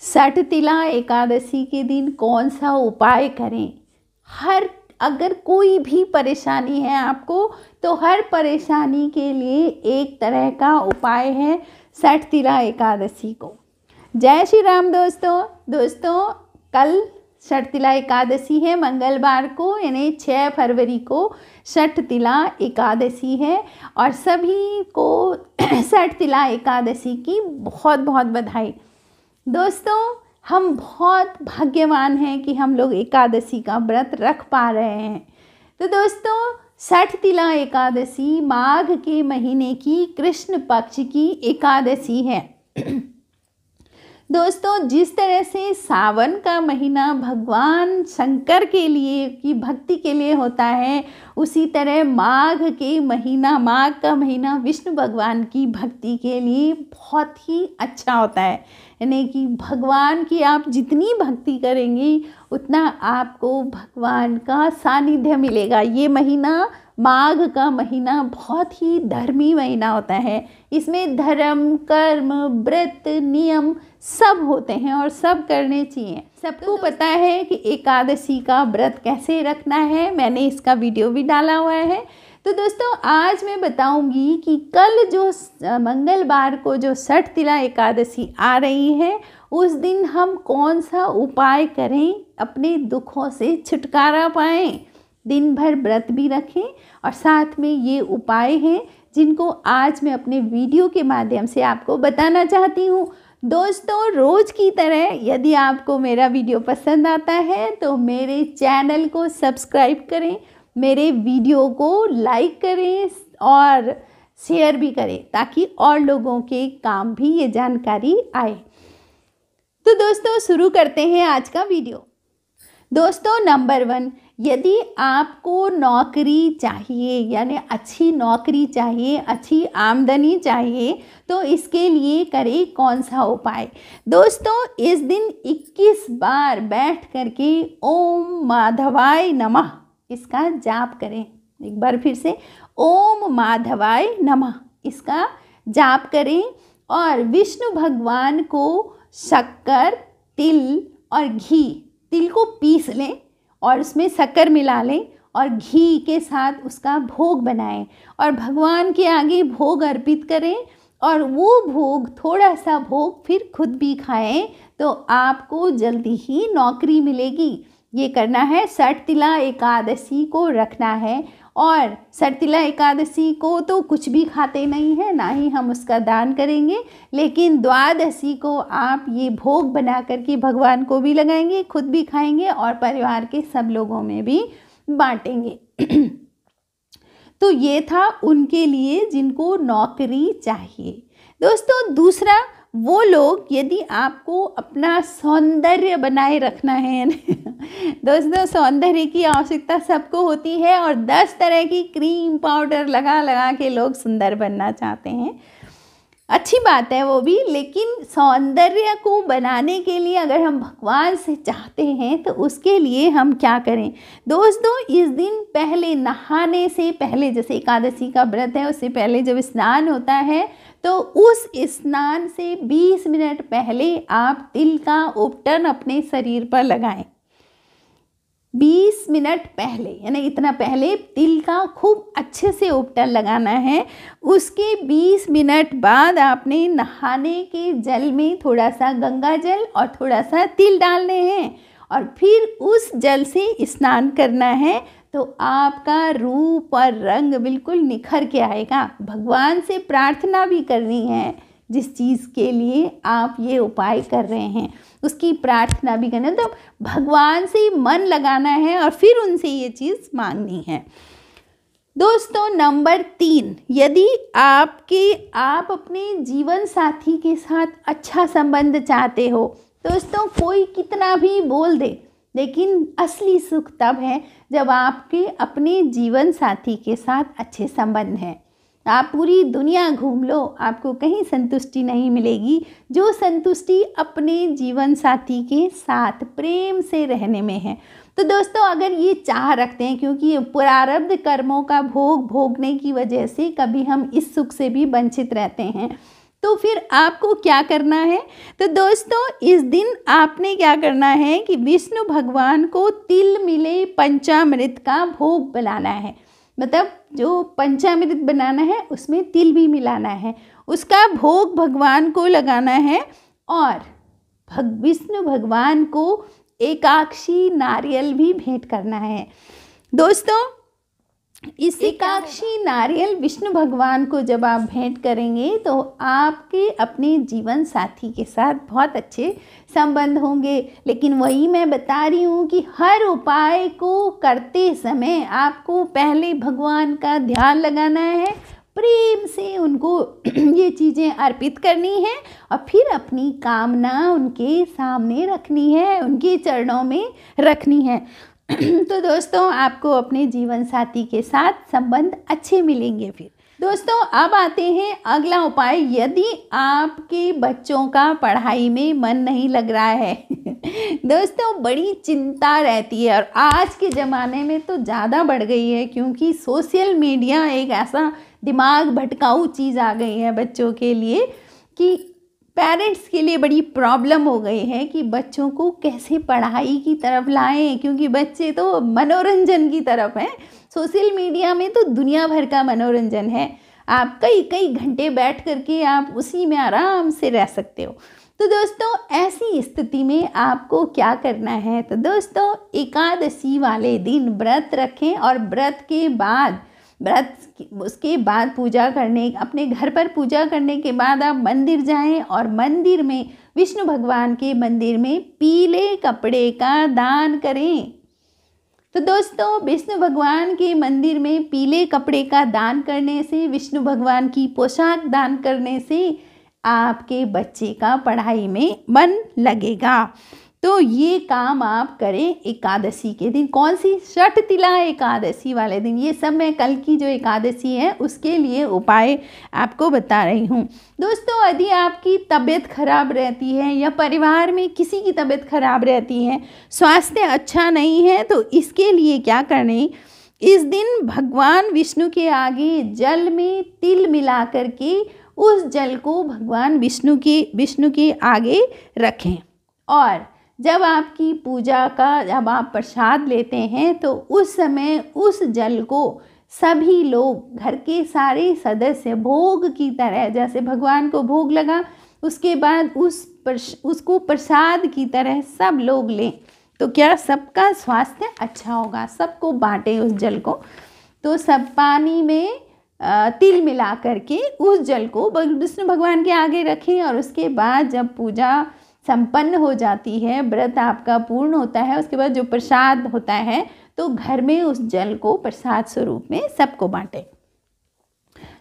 सठतिला एकादशी के दिन कौन सा उपाय करें। अगर कोई भी परेशानी है आपको तो हर परेशानी के लिए एक तरह का उपाय है सठतिला एकादशी को। जय श्री राम दोस्तों कल सठतिला एकादशी है, मंगलवार को यानी 6 फरवरी को सठतिला एकादशी है और सभी को सठतिला एकादशी की बहुत बहुत बधाई। दोस्तों हम बहुत भाग्यवान हैं कि हम लोग एकादशी का व्रत रख पा रहे हैं। तो दोस्तों सठतिला एकादशी माघ के महीने की कृष्ण पक्ष की एकादशी है। दोस्तों जिस तरह से सावन का महीना भगवान शंकर के लिए की भक्ति के लिए होता है, उसी तरह माघ का महीना विष्णु भगवान की भक्ति के लिए बहुत ही अच्छा होता है। यानी कि भगवान की आप जितनी भक्ति करेंगी उतना आपको भगवान का सानिध्य मिलेगा। ये महीना माघ का महीना बहुत ही धर्मी महीना होता है। इसमें धर्म, कर्म, व्रत, नियम सब होते हैं और सब करने चाहिए। सबको पता है कि एकादशी का व्रत कैसे रखना है, मैंने इसका वीडियो भी डाला हुआ है। तो दोस्तों आज मैं बताऊंगी कि कल जो मंगलवार को जो सठतिला एकादशी आ रही है उस दिन हम कौन सा उपाय करें, अपने दुखों से छुटकारा पाएं, दिन भर व्रत भी रखें और साथ में ये उपाय हैं जिनको आज मैं अपने वीडियो के माध्यम से आपको बताना चाहती हूँ। दोस्तों रोज़ की तरह यदि आपको मेरा वीडियो पसंद आता है तो मेरे चैनल को सब्सक्राइब करें, मेरे वीडियो को लाइक करें और शेयर भी करें ताकि और लोगों के काम भी ये जानकारी आए। तो दोस्तों शुरू करते हैं आज का वीडियो। दोस्तों नंबर 1, यदि आपको नौकरी चाहिए यानी अच्छी नौकरी चाहिए, अच्छी आमदनी चाहिए तो इसके लिए करें कौन सा उपाय। दोस्तों इस दिन 21 बार बैठ करके ओम माधवाय नमः इसका जाप करें। एक बार फिर से ओम माधवाय नमः इसका जाप करें और विष्णु भगवान को शक्कर, तिल और घी, तिल को पीस लें और उसमें शक्कर मिला लें और घी के साथ उसका भोग बनाएं और भगवान के आगे भोग अर्पित करें और वो भोग, थोड़ा सा भोग फिर खुद भी खाएं तो आपको जल्दी ही नौकरी मिलेगी। ये करना है, सठतिला एकादशी को रखना है और सठतिला एकादशी को तो कुछ भी खाते नहीं हैं, ना ही हम उसका दान करेंगे, लेकिन द्वादशी को आप ये भोग बना करके भगवान को भी लगाएंगे, खुद भी खाएंगे और परिवार के सब लोगों में भी बांटेंगे। तो ये था उनके लिए जिनको नौकरी चाहिए। दोस्तों दूसरा, वो लोग यदि आपको अपना सौंदर्य बनाए रखना है दोस्तों सौंदर्य की आवश्यकता सबको होती है और 10 तरह की क्रीम पाउडर लगा के लोग सुंदर बनना चाहते हैं, अच्छी बात है वो भी, लेकिन सौंदर्य को बनाने के लिए अगर हम भगवान से चाहते हैं तो उसके लिए हम क्या करें। दोस्तों इस दिन पहले, नहाने से पहले, जैसे एकादशी का व्रत है उससे पहले जब स्नान होता है तो उस स्नान से 20 मिनट पहले आप तिल का उपटन अपने शरीर पर लगाएं। 20 मिनट पहले यानी इतना पहले तिल का खूब अच्छे से उपटन लगाना है। उसके 20 मिनट बाद आपने नहाने के जल में थोड़ा सा गंगा जल और थोड़ा सा तिल डालने हैं और फिर उस जल से स्नान करना है तो आपका रूप और रंग बिल्कुल निखर के आएगा। भगवान से प्रार्थना भी करनी है, जिस चीज़ के लिए आप ये उपाय कर रहे हैं उसकी प्रार्थना भी करना, तो भगवान से मन लगाना है और फिर उनसे ये चीज़ मांगनी है। दोस्तों नंबर 3, यदि आप अपने जीवन साथी के साथ अच्छा संबंध चाहते हो, दोस्तों कोई कितना भी बोल दे लेकिन असली सुख तब है जब आपके अपने जीवन साथी के साथ अच्छे संबंध हैं। आप पूरी दुनिया घूम लो, आपको कहीं संतुष्टि नहीं मिलेगी जो संतुष्टि अपने जीवन साथी के साथ प्रेम से रहने में है। तो दोस्तों अगर ये चाह रखते हैं, क्योंकि प्रारब्ध कर्मों का भोग भोगने की वजह से कभी हम इस सुख से भी वंचित रहते हैं, तो फिर आपको क्या करना है? तो दोस्तों इस दिन आपने क्या करना है कि विष्णु भगवान को तिल मिले पंचामृत का भोग बनाना है। मतलब जो पंचामृत बनाना है उसमें तिल भी मिलाना है, उसका भोग भगवान को लगाना है और विष्णु भगवान को एकाक्षी नारियल भी भेंट करना है। दोस्तों इस एकाक्षी नारियल विष्णु भगवान को जब आप भेंट करेंगे तो आपके अपने जीवन साथी के साथ बहुत अच्छे संबंध होंगे। लेकिन वही मैं बता रही हूँ कि हर उपाय को करते समय आपको पहले भगवान का ध्यान लगाना है, प्रेम से उनको ये चीज़ें अर्पित करनी है और फिर अपनी कामना उनके सामने रखनी है, उनके चरणों में रखनी है। तो दोस्तों आपको अपने जीवन साथी के साथ संबंध अच्छे मिलेंगे। फिर दोस्तों अब आते हैं अगला उपाय। यदि आपके बच्चों का पढ़ाई में मन नहीं लग रहा है दोस्तों बड़ी चिंता रहती है और आज के ज़माने में तो ज़्यादा बढ़ गई है, क्योंकि सोशल मीडिया एक ऐसा दिमाग भटकाऊ चीज़ आ गई है बच्चों के लिए कि पेरेंट्स के लिए बड़ी प्रॉब्लम हो गई है कि बच्चों को कैसे पढ़ाई की तरफ लाएं, क्योंकि बच्चे तो मनोरंजन की तरफ हैं। सोशल मीडिया में तो दुनिया भर का मनोरंजन है, आप कई कई घंटे बैठ करके आप उसी में आराम से रह सकते हो। तो दोस्तों ऐसी स्थिति में आपको क्या करना है? तो दोस्तों एकादशी वाले दिन व्रत रखें और उसके बाद पूजा करने, अपने घर पर पूजा करने के बाद आप मंदिर जाएं और मंदिर में विष्णु भगवान के मंदिर में पीले कपड़े का दान करें। तो दोस्तों विष्णु भगवान के मंदिर में पीले कपड़े का दान करने से, विष्णु भगवान की पोशाक दान करने से आपके बच्चे का पढ़ाई में मन लगेगा। तो ये काम आप करें एकादशी के दिन। कौन सी? षटतिला एकादशी वाले दिन। ये सब मैं कल की जो एकादशी है उसके लिए उपाय आपको बता रही हूँ। दोस्तों यदि आपकी तबीयत खराब रहती है या परिवार में किसी की तबीयत खराब रहती है, स्वास्थ्य अच्छा नहीं है, तो इसके लिए क्या करें? इस दिन भगवान विष्णु के आगे जल में तिल मिला करके उस जल को भगवान विष्णु के आगे रखें और जब आपकी पूजा का जब आप प्रसाद लेते हैं तो उस समय उस जल को सभी लोग, घर के सारे सदस्य भोग की तरह, जैसे भगवान को भोग लगा उसके बाद उसको प्रसाद की तरह सब लोग लें, तो क्या सबका स्वास्थ्य अच्छा होगा। सबको बांटें उस जल को। तो सब पानी में तिल मिला करके उस जल को विष्णु भगवान के आगे रखें और उसके बाद जब पूजा संपन्न हो जाती है, व्रत आपका पूर्ण होता है, उसके बाद जो प्रसाद होता है तो घर में उस जल को प्रसाद स्वरूप में सबको बांटें।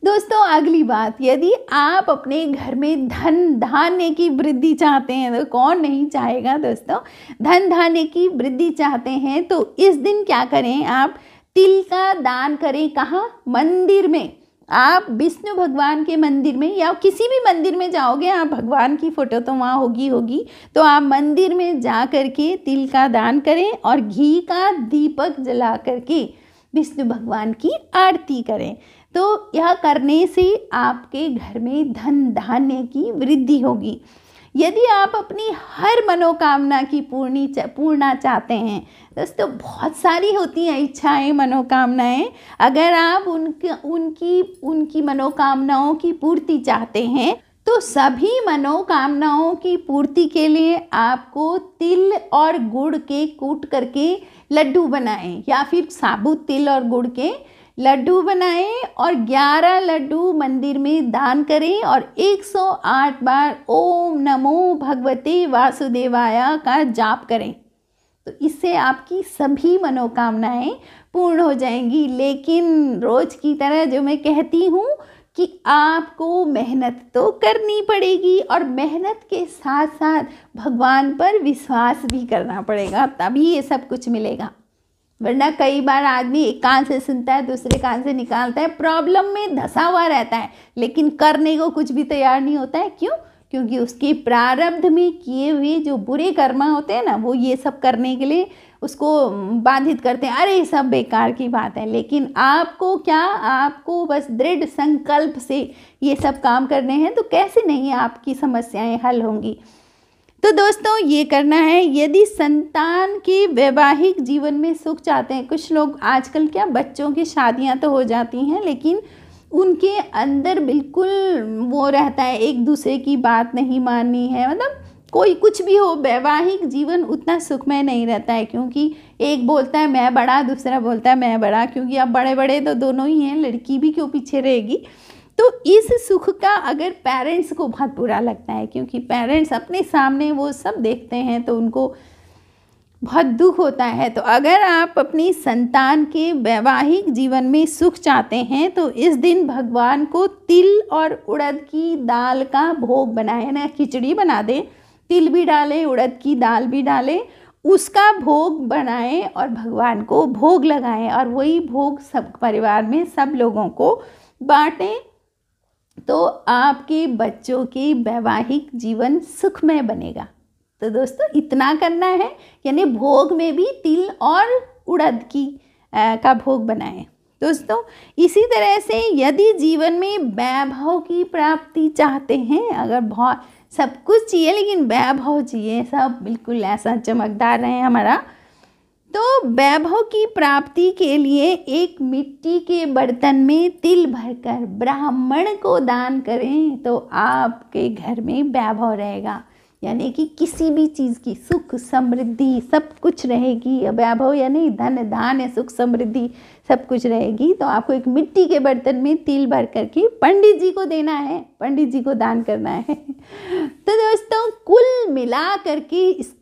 दोस्तों अगली बात, यदि आप अपने घर में धन धान्य की वृद्धि चाहते हैं, तो कौन नहीं चाहेगा दोस्तों, धन धान्य की वृद्धि चाहते हैं तो इस दिन क्या करें? आप तिल का दान करें। कहाँ? मंदिर में। आप विष्णु भगवान के मंदिर में या किसी भी मंदिर में जाओगे, आप भगवान की फ़ोटो तो वहाँ होगी, तो आप मंदिर में जा करके तिल का दान करें और घी का दीपक जला करके विष्णु भगवान की आरती करें। तो यह करने से आपके घर में धन धान्य की वृद्धि होगी। यदि आप अपनी हर मनोकामना की पूर्णा चाहते हैं, दोस्तों बहुत सारी होती हैं इच्छाएं, मनोकामनाएं, अगर आप उनकी मनोकामनाओं की पूर्ति चाहते हैं तो सभी मनोकामनाओं की पूर्ति के लिए आपको तिल और गुड़ के कूट करके लड्डू बनाएं या फिर साबुत तिल और गुड़ के लड्डू बनाएं और 11 लड्डू मंदिर में दान करें और 108 बार ओम नमो भगवते वासुदेवाय का जाप करें। तो इससे आपकी सभी मनोकामनाएं पूर्ण हो जाएंगी। लेकिन रोज की तरह जो मैं कहती हूँ कि आपको मेहनत तो करनी पड़ेगी और मेहनत के साथ साथ भगवान पर विश्वास भी करना पड़ेगा, तभी ये सब कुछ मिलेगा। वरना कई बार आदमी एक कान से सुनता है दूसरे कान से निकालता है, प्रॉब्लम में धंसा हुआ रहता है लेकिन करने को कुछ भी तैयार नहीं होता है। क्यों? क्योंकि उसके प्रारब्ध में किए हुए जो बुरे कर्म होते हैं ना, वो ये सब करने के लिए उसको बाधित करते हैं। अरे सब बेकार की बात है, लेकिन आपको क्या, आपको बस दृढ़ संकल्प से ये सब काम करने हैं, तो कैसे नहीं आपकी समस्याएं हल होंगी। तो दोस्तों ये करना है। यदि संतान के वैवाहिक जीवन में सुख चाहते हैं, कुछ लोग आजकल क्या, बच्चों की शादियां तो हो जाती हैं लेकिन उनके अंदर बिल्कुल वो रहता है, एक दूसरे की बात नहीं माननी है, मतलब कोई कुछ भी हो, वैवाहिक जीवन उतना सुखमय नहीं रहता है, क्योंकि एक बोलता है मैं बड़ा, दूसरा बोलता है मैं बड़ा, क्योंकि अब बड़े बड़े तो दोनों ही हैं, लड़की भी क्यों पीछे रहेगी। तो इस सुख का अगर पेरेंट्स को बहुत बुरा लगता है, क्योंकि पेरेंट्स अपने सामने वो सब देखते हैं तो उनको बहुत दुख होता है। तो अगर आप अपनी संतान के वैवाहिक जीवन में सुख चाहते हैं तो इस दिन भगवान को तिल और उड़द की दाल का भोग बनाएं ना, खिचड़ी बना दें, तिल भी डालें, उड़द की दाल भी डालें, उसका भोग बनाएं और भगवान को भोग लगाएं और वही भोग सब परिवार में सब लोगों को बांटें, तो आपके बच्चों के वैवाहिक जीवन सुखमय बनेगा। तो दोस्तों इतना करना है, यानी भोग में भी तिल और उड़द की का भोग बनाएं। दोस्तों इसी तरह से यदि जीवन में वैभव की प्राप्ति चाहते हैं, अगर बहुत सब कुछ चाहिए लेकिन वैभव चाहिए, सब बिल्कुल ऐसा चमकदार रहे हमारा, तो वैभव की प्राप्ति के लिए एक मिट्टी के बर्तन में तिल भरकर ब्राह्मण को दान करें तो आपके घर में वैभव रहेगा, यानी कि किसी भी चीज़ की सुख समृद्धि सब कुछ रहेगी। वैभव यानी धन धान्य सुख समृद्धि सब कुछ रहेगी। तो आपको एक मिट्टी के बर्तन में तिल भर करके पंडित जी को देना है, पंडित जी को दान करना है। तो दोस्तों कुल मिला करके इस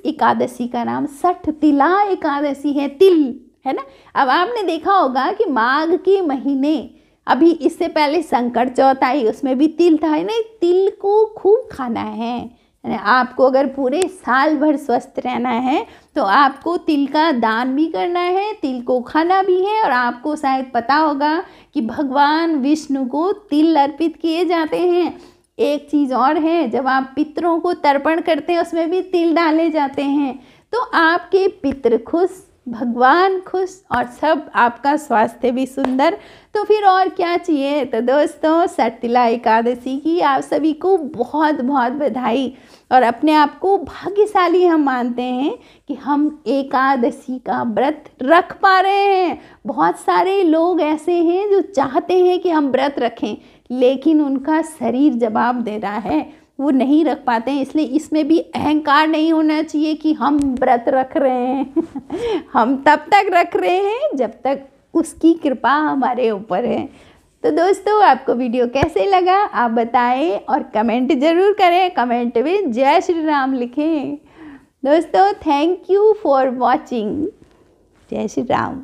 एकादशी का नाम सठ तिला एकादशी है, तिल है ना। अब आपने देखा होगा कि माघ के महीने, अभी इससे पहले संकट चौथ आई, उसमें भी तिल था, है ना। तिल को खूब खाना है, आपको अगर पूरे साल भर स्वस्थ रहना है तो आपको तिल का दान भी करना है, तिल को खाना भी है। और आपको शायद पता होगा कि भगवान विष्णु को तिल अर्पित किए जाते हैं। एक चीज़ और है, जब आप पितरों को तर्पण करते हैं उसमें भी तिल डाले जाते हैं। तो आपके पितृ खुश, भगवान खुश और सब, आपका स्वास्थ्य भी सुंदर, तो फिर और क्या चाहिए। तो दोस्तों सठतिला एकादशी की आप सभी को बहुत बहुत बधाई। और अपने आप को भाग्यशाली हम मानते हैं कि हम एकादशी का व्रत रख पा रहे हैं। बहुत सारे लोग ऐसे हैं जो चाहते हैं कि हम व्रत रखें, लेकिन उनका शरीर जवाब दे रहा है, वो नहीं रख पाते हैं। इसलिए इसमें भी अहंकार नहीं होना चाहिए कि हम व्रत रख रहे हैं। हम तब तक रख रहे हैं जब तक उसकी कृपा हमारे ऊपर है। तो दोस्तों आपको वीडियो कैसे लगा आप बताएं और कमेंट ज़रूर करें, कमेंट में जय श्री राम लिखें। दोस्तों थैंक यू फॉर वॉचिंग। जय श्री राम।